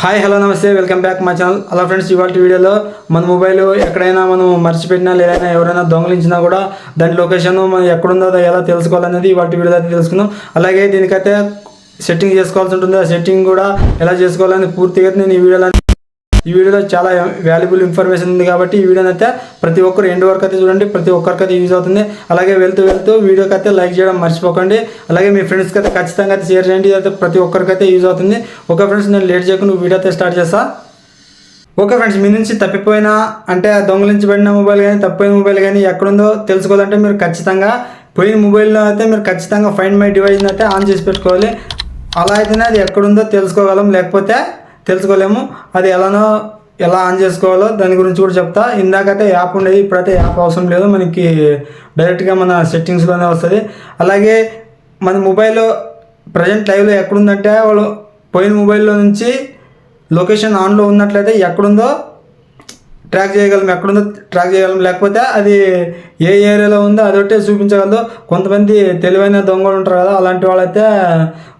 Hi hello నమస్తే welcome back my channel. Hello friends, ఇవాళ వీడియోలో మన మొబైల్ ఎక్కడైనా మనం మర్చిపెట్టినా లేదా ఎవరైనా దొంగలించినా కూడా దాని లొకేషన్ మనం ఎక్కడుందో అది ఎలా తెలుసుకోవాలనేది ఇవాళ వీడియోలో అయితే తెలుసుకుందాం. అలాగే దీనికైతే సెట్టింగ్ చేసుకోవాల్సి ఉంటుంది. ఆ సెట్టింగ్ కూడా ఎలా చేసుకోవాలని పూర్తిగా నేను ఈ వీడియోలో చాలా వాల్యుబుల్ ఇన్ఫర్మేషన్ ఉంది కాబట్టి ఈ వీడియోని అయితే ప్రతి ఒక్కరు ఎండ్ వరకు అయితే చూడండి. ప్రతి ఒక్కరికి యూజ్ అవుతుంది. అలాగే వెళ్తూ వీడియోకి అయితే లైక్ చేయడం మర్చిపోకండి. అలాగే మీ ఫ్రెండ్స్కి అయితే ఖచ్చితంగా అయితే షేర్ చేయండి. అయితే ప్రతి ఒక్కరికి అయితే యూజ్ అవుతుంది. ఓకే ఫ్రెండ్స్, నేను లేట్ చేయకుండా వీడియో అయితే స్టార్ట్ చేస్తా. ఓకే ఫ్రెండ్స్, మీ నుంచి తప్పిపోయినా అంటే దొంగలించబడిన మొబైల్ కానీ తప్పిపోయిన మొబైల్ కానీ ఎక్కడుందో తెలుసుకోవాలంటే మీరు ఖచ్చితంగా పోయిన మొబైల్లో అయితే మీరు ఖచ్చితంగా ఫైండ్ మై డివైస్ని అయితే ఆన్ చేసి పెట్టుకోవాలి. అలా అయితేనే అది ఎక్కడుందో తెలుసుకోగలం, లేకపోతే తెలుసుకోలేము. అది ఎలా ఆన్ చేసుకోవాలో దాని గురించి కూడా చెప్తా. ఇందాకైతే యాప్ ఉండేది, ఇప్పుడైతే యాప్ అవసరం లేదు. మనకి డైరెక్ట్గా మన సెట్టింగ్స్లోనే వస్తుంది. అలాగే మన మొబైల్ ప్రజెంట్ లైవ్లో ఎక్కడుందంటే వాళ్ళు పోయిన మొబైల్లో నుంచి లొకేషన్ ఆన్లో ఉన్నట్లయితే ఎక్కడుందో ట్రాక్ చేయగలం, లేకపోతే అది ఏ ఏరియాలో ఉందో అదొకటే చూపించగలదు. కొంతమంది తెలివైన దొంగలు ఉంటారు కదా, అలాంటి వాళ్ళైతే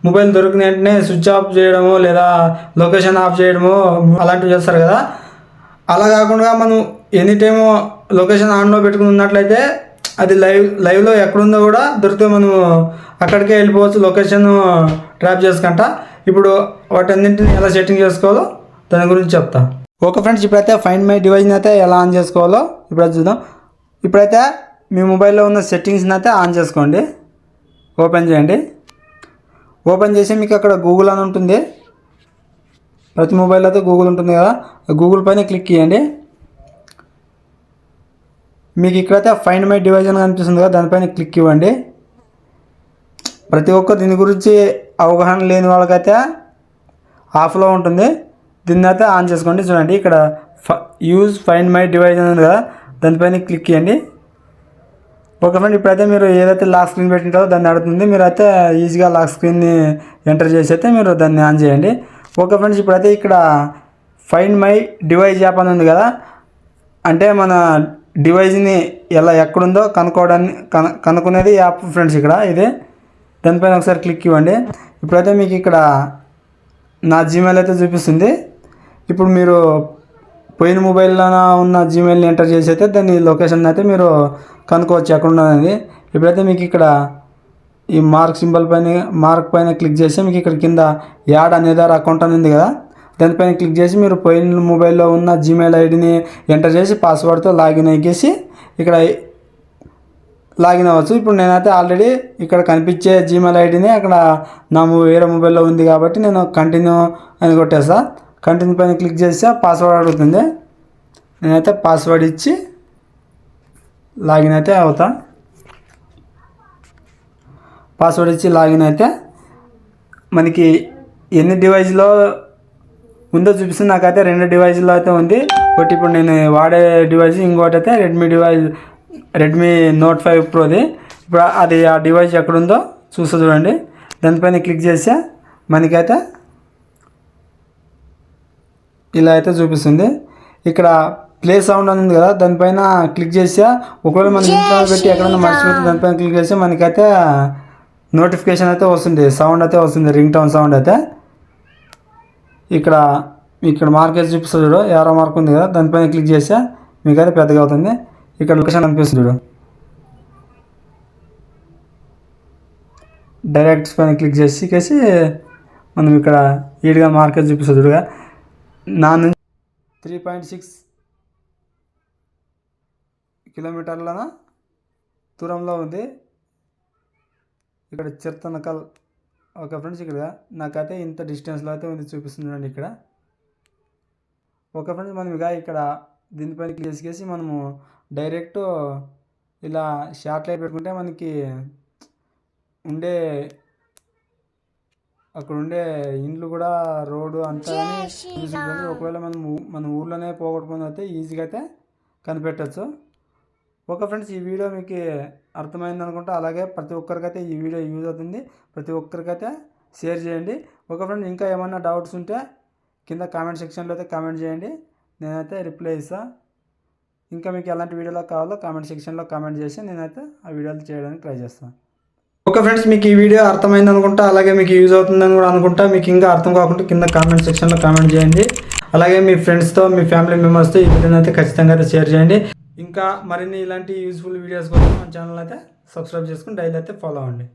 మొబైల్ దొరికిన వెంటనే స్విచ్ ఆఫ్ చేయడము లేదా లొకేషన్ ఆఫ్ చేయడము అలాంటివి చేస్తారు కదా. అలా కాకుండా మనం ఎనీ టైము లొకేషన్ ఆన్లో పెట్టుకుని ఉన్నట్లయితే అది లైవ్లో ఎక్కడుందో కూడా దొరికితే మనం అక్కడికే వెళ్ళిపోవచ్చు లొకేషన్ ట్రాప్ చేసుకుంటా. ఇప్పుడు వాటన్నింటిని ఎలా సెట్టింగ్ చేసుకోవాలో దాని గురించి చెప్తా. ఓకే ఫ్రెండ్స్, ఇప్పుడైతే ఫైండ్ మై డివైస్ని అయితే ఎలా ఆన్ చేసుకోవాలో ఇప్పుడైతే చూద్దాం. ఇప్పుడైతే మీ మొబైల్లో ఉన్న సెట్టింగ్స్ని అయితే ఆన్ చేసుకోండి. ఓపెన్ చేయండి. ఓపెన్ చేసి మీకు అక్కడ గూగుల్ అని ఉంటుంది. ప్రతి మొబైల్లో అయితే గూగుల్ ఉంటుంది కదా, గూగుల్ పైన క్లిక్ చేయండి. మీకు ఇక్కడైతే ఫైండ్ మై డివైస్ అని కనిపిస్తుంది కదా, దానిపైన క్లిక్ ఇవ్వండి. ప్రతి ఒక్కరు దీని గురించి అవగాహన లేని వాళ్ళకైతే ఆఫ్లో ఉంటుంది. దీన్ని అయితే ఆన్ చేసుకోండి. చూడండి, ఇక్కడ యూజ్ ఫైండ్ మై డివైస్ అని ఉంది కదా, దానిపైన క్లిక్ చేయండి. ఓకే ఫ్రెండ్, ఇప్పుడైతే మీరు ఏదైతే లాక్ స్క్రీన్ పెట్టింటారో దాన్ని అడుగుతుంది. మీరు అయితే ఈజీగా లాక్ స్క్రీన్ని ఎంటర్ చేసి అయితే మీరు దాన్ని ఆన్ చేయండి. ఓకే ఫ్రెండ్స్, ఇప్పుడైతే ఇక్కడ ఫైండ్ మై డివైస్ యాప్ అని ఉంది కదా, అంటే మన డివైస్ని ఎక్కడుందో కనుక్కునేది యాప్ ఫ్రెండ్స్. ఇక్కడ ఇదే దానిపైన ఒకసారి క్లిక్ ఇవ్వండి. ఇప్పుడైతే మీకు ఇక్కడ నా జీమెయిల్ అయితే చూపిస్తుంది. ఇప్పుడు మీరు పోయిన మొబైల్లో ఉన్న జీమెయిల్ని ఎంటర్ చేసి అయితే దాని లొకేషన్ అయితే మీరు కనుక్కోవచ్చు ఎక్కడ ఉన్నది. ఇప్పుడైతే మీకు ఇక్కడ ఈ మార్క్ పైన క్లిక్ చేసి మీకు ఇక్కడ కింద యాడ్ అనేది అకౌంట్ అని ఉంది కదా, దానిపైన క్లిక్ చేసి మీరు పోయిన మొబైల్లో ఉన్న జీమెయిల్ ఐడిని ఎంటర్ చేసి పాస్వర్డ్తో లాగిన్ అయ్యేసి ఇక్కడ లాగిన్ అవ్వచ్చు. ఇప్పుడు నేనైతే ఆల్రెడీ ఇక్కడ కనిపించే జీమెయిల్ ఐడిని అక్కడ నా వేరే మొబైల్లో ఉంది కాబట్టి నేను కంటిన్యూ అని కొట్టేస్తా. కంటిన్యూ పైన క్లిక్ చేస్తే పాస్వర్డ్ అడుగుతుంది. నేనైతే పాస్వర్డ్ ఇచ్చి లాగిన్ అయితే అవుతా. పాస్వర్డ్ ఇచ్చి లాగిన్ అయితే మనకి ఎన్ని డివైస్లో ఉందో చూపిస్తుంది. నాకైతే 2 డివైస్లో అయితే ఉంది. ఒకటి ఇప్పుడు నేను వాడే డివైస్, ఇంకోటి అయితే రెడ్మీ నోట్ 5 ప్రోది. ఇప్పుడు అది ఆ డివైస్ ఎక్కడుందో చూస్తా చూడండి. దానిపైన క్లిక్ చేస్తే మనకైతే ఇలా అయితే చూపిస్తుంది. ఇక్కడ ప్లే సౌండ్ అని ఉంది కదా, దానిపైన క్లిక్ చేస్తే ఒకవేళ మనం ఇంట్లో పెట్టి ఎక్కడైనా మర్చిపోతే దానిపైన క్లిక్ చేస్తే మనకైతే నోటిఫికేషన్ అయితే వస్తుంది, సౌండ్ అయితే వస్తుంది, రింగ్ టోన్ సౌండ్ అయితే. ఇక్కడ మార్కేజ్ చూపిస్తుంది చూడు, యారో మార్క్ ఉంది కదా, దానిపైన క్లిక్ చేస్తే మీకైతే పెద్దగా అవుతుంది. ఇక్కడ లొకేషన్ అనిపిస్తుంది చూడు, డైరెక్ట్స్ పైన క్లిక్ చేసి మనం ఇక్కడ ఈడ్గా మార్కేజ్ చూపిస్తుంది చూడుగా. నా నుంచి 3.6 కిలోమీటర్ల దూరంలో ఉంది. ఇక్కడ చిర్తనకల్. ఓకే ఫ్రెండ్స్, ఇక్కడ నాకైతే ఇంత డిస్టెన్స్లో అయితే ఉంది చూపిస్తుంది చూడండి ఇక్కడ. ఓకే ఫ్రెండ్స్, మనం ఇక్కడ దీనిపైన క్లిక్ చేసి మనము డైరెక్ట్ ఇలా షార్ట్ లైట్ పెట్టుకుంటే మనకి అక్కడ ఉండే ఇండ్లు కూడా రోడ్డు అంతా చూసుకుంటుంది. ఒకవేళ మన ఊర్లోనే పోగొట్టుకుని అయితే ఈజీగా అయితే కనిపెట్టచ్చు. ఓకే ఫ్రెండ్స్, ఈ వీడియో మీకు అర్థమైంది అనుకుంటా. అలాగే ప్రతి ఒక్కరికైతే ఈ వీడియో యూజ్ అవుతుంది. ప్రతి ఒక్కరికైతే షేర్ చేయండి. ఓకే ఫ్రెండ్స్, ఇంకా ఏమన్నా డౌట్స్ ఉంటే కింద కామెంట్ సెక్షన్లో అయితే కామెంట్ చేయండి, నేనైతే రిప్లై ఇస్తాను. ఇంకా మీకు ఎలాంటి వీడియోలో కావాలో కామెంట్ సెక్షన్లో కామెంట్ చేసి నేనైతే ఆ వీడియోలు చేయడానికి ట్రై చేస్తాను. ఓకే ఫ్రెండ్స్, మీకు ఈ వీడియో అర్థమైంది అనుకుంటా, అలాగే మీకు యూజ్ అవుతుందని కూడా అనుకుంటా. మీకు ఇంకా అర్థం కాకుండా కింద కామెంట్ సెక్షన్లో కామెంట్ చేయండి. అలాగే మీ ఫ్రెండ్స్తో, మీ ఫ్యామిలీ మెంబర్స్తో ఈ వీడియోని అయితే ఖచ్చితంగా అయితే షేర్ చేయండి. ఇంకా మరిన్ని ఇలాంటి యూజ్ఫుల్ వీడియోస్ కోసం మన ఛానల్ అయితే సబ్స్క్రైబ్ చేసుకుని డైలీ అయితే ఫాలో అవ్వండి.